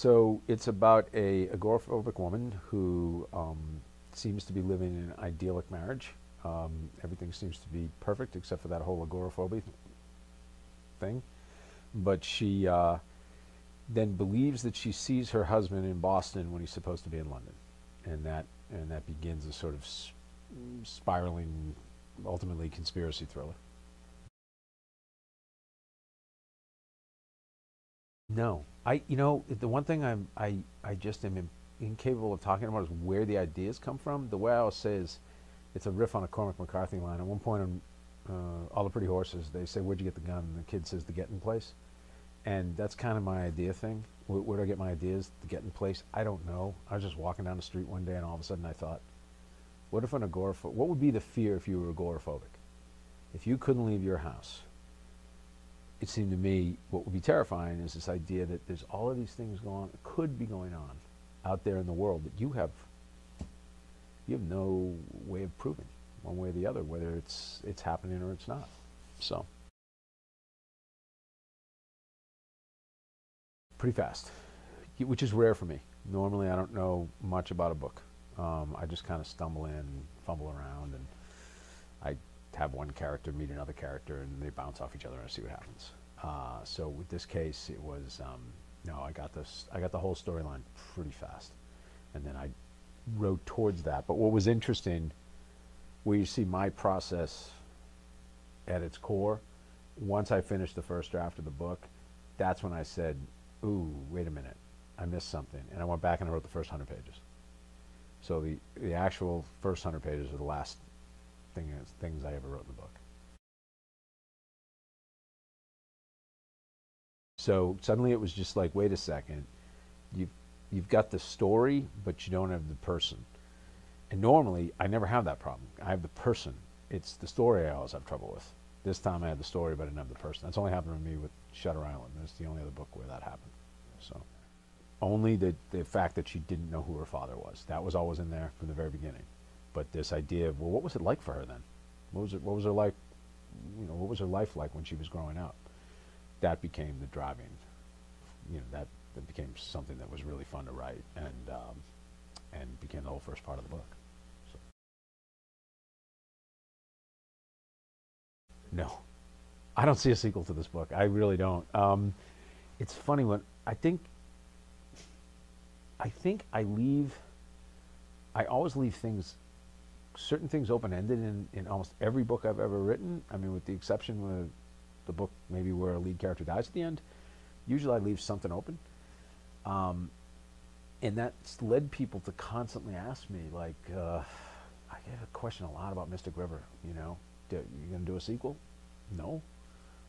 So it's about a agoraphobic woman who seems to be living an idyllic marriage. Everything seems to be perfect except for that whole agoraphobia thing. But she then believes that she sees her husband in Boston when he's supposed to be in London, and that begins a sort of spiraling, ultimately conspiracy thriller. No, the one thing I just am incapable of talking about is where the ideas come from. The way I always say is, it's a riff on a Cormac McCarthy line. At one point in All the Pretty Horses, they say, "Where'd you get the gun?" And the kid says, "The Getting Place." And that's kind of my idea thing. Where do I get my ideas? The Getting Place? I don't know. I was just walking down the street one day, and all of a sudden I thought, what if an agoraphobic? What would be the fear if you were agoraphobic? If you couldn't leave your house, it seemed to me what would be terrifying is this idea that there's all of these things could be going on out there in the world that you have no way of proving one way or the other whether it's happening or it's not. So pretty fast, which is rare for me. Normally, I don't know much about a book. I just kind of stumble in, fumble around, and I have one character meet another character, and they bounce off each other and see what happens. So with this case, it was no. I got this. I got the whole storyline pretty fast, and then I wrote towards that. But what was interesting, where you see my process at its core, once I finished the first draft of the book, that's when I said, "Ooh, wait a minute, I missed something," and I went back and I wrote the first 100 pages. So the actual first 100 pages are the last things I ever wrote in the book. So suddenly it was just like, wait a second, you've you've got the story, but you don't have the person. And normally, I never have that problem. I have the person. It's the story I always have trouble with. This time I had the story, but I didn't have the person. That's only happened to me with Shutter Island. That's the only other book where that happened. So only the fact that she didn't know who her father was. That was always in there from the very beginning. But this idea of, well, what was it like for her then? What was her life, what was her life like when she was growing up? That became the driving, that became something that was really fun to write, and became the whole first part of the book. So, no, I don't see a sequel to this book. I really don't. It's funny when I think I always leave certain things open ended in almost every book I've ever written. I mean, with the exception of the book maybe where a lead character dies at the end. Usually I leave something open. Um, and that's led people to constantly ask me, like, I get a question a lot about Mystic River, you going to do a sequel? No.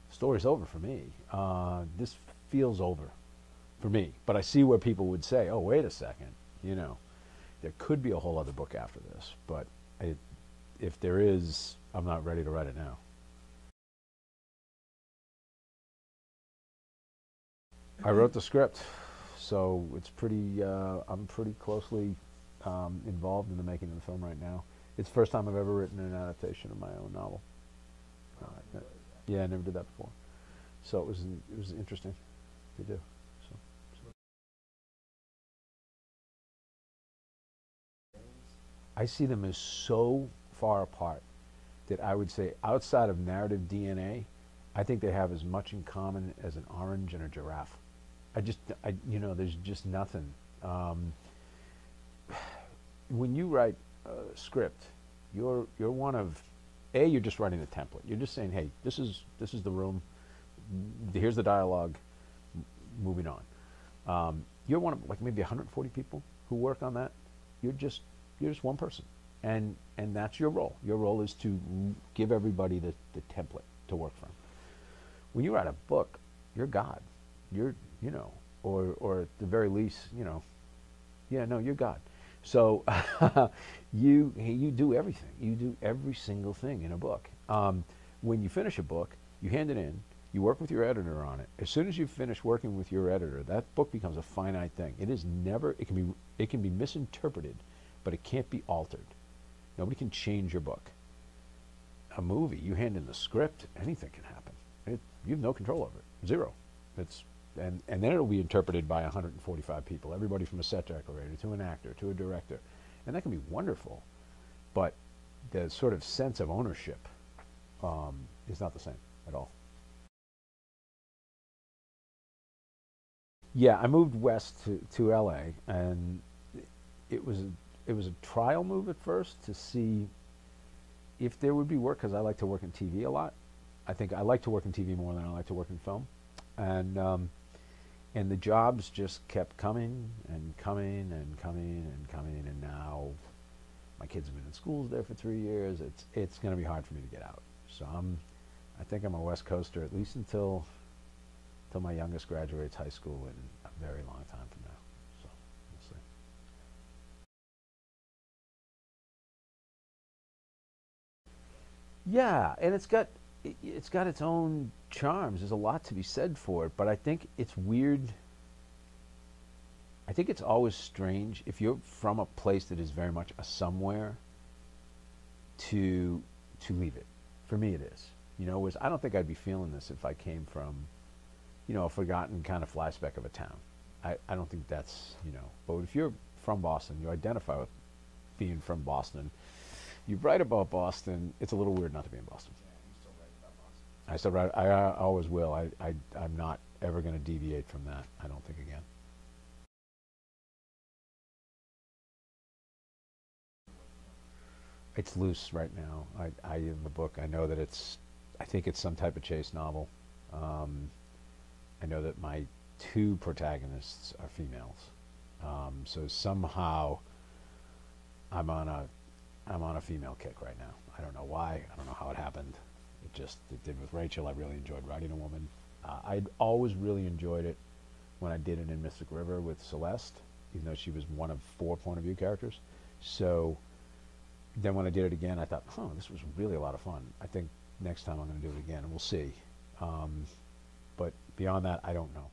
The story's over for me. This feels over for me. But I see where people would say, oh, wait a second, there could be a whole other book after this. But if there is, I'm not ready to write it now. I wrote the script, so it's pretty. I'm pretty closely involved in the making of the film right now. It's the first time I've ever written an adaptation of my own novel. Yeah, I never did that before, so it was interesting to do. So I see them as so far apart that I would say outside of narrative DNA, I think they have as much in common as an orange and a giraffe. There's just nothing. Um, when you write a script, you're one of, you're just writing a template. You're just saying, hey, this is the room. Here's the dialogue. Moving on. You're one of like maybe 140 people who work on that. You're just one person, and that's your role. Your role is to give everybody the template to work from. When you write a book, you're God. You're or at the very least, yeah, no, you're God. So you do everything. You do every single thing in a book. When you finish a book, you hand it in. You work with your editor on it. As soon as you finish working with your editor, that book becomes a finite thing. It is never. It can be misinterpreted, but it can't be altered. Nobody can change your book. A movie, you hand in the script, anything can happen. You have no control over it. Zero. It's and then it'll be interpreted by 145 people, everybody from a set decorator to an actor to a director, and that can be wonderful, but the sort of sense of ownership is not the same at all. Yeah, I moved west to LA, and it was it was a trial move at first to see if there would be work because I like to work in TV a lot. I think I like to work in TV more than I like to work in film, and and the jobs just kept coming and coming and coming and coming, and now my kids have been in schools there for 3 years. It's going to be hard for me to get out. So I think I'm a West Coaster at least until my youngest graduates high school in a very long time from now. So we'll see. Yeah, and it's got its own charms. There's a lot to be said for it, but I think it's weird. I think it's always strange if you're from a place that is very much a somewhere to leave it. For me, it is. You know, was I don't think I'd be feeling this if I came from, you know, a forgotten kind of fly speck of a town. I don't think that's, you know. But if you're from Boston, you identify with being from Boston. You write about Boston. It's a little weird not to be in Boston. Yeah, you still write about Boston. I still write. I always will. I'm not ever going to deviate from that. I don't think again. It's loose right now. I in the book, I know that it's, I think it's some type of chase novel. Um, I know that my two protagonists are females. So somehow I'm on a, I'm on a female kick right now. I don't know why. I don't know how it happened. It did with Rachel. I really enjoyed writing a woman. I'd always really enjoyed it when I did it in Mystic River with Celeste, even though she was one of four point of view characters. So then when I did it again, I thought, huh, this was really a lot of fun. I think next time I'm going to do it again, and we'll see. But beyond that, I don't know.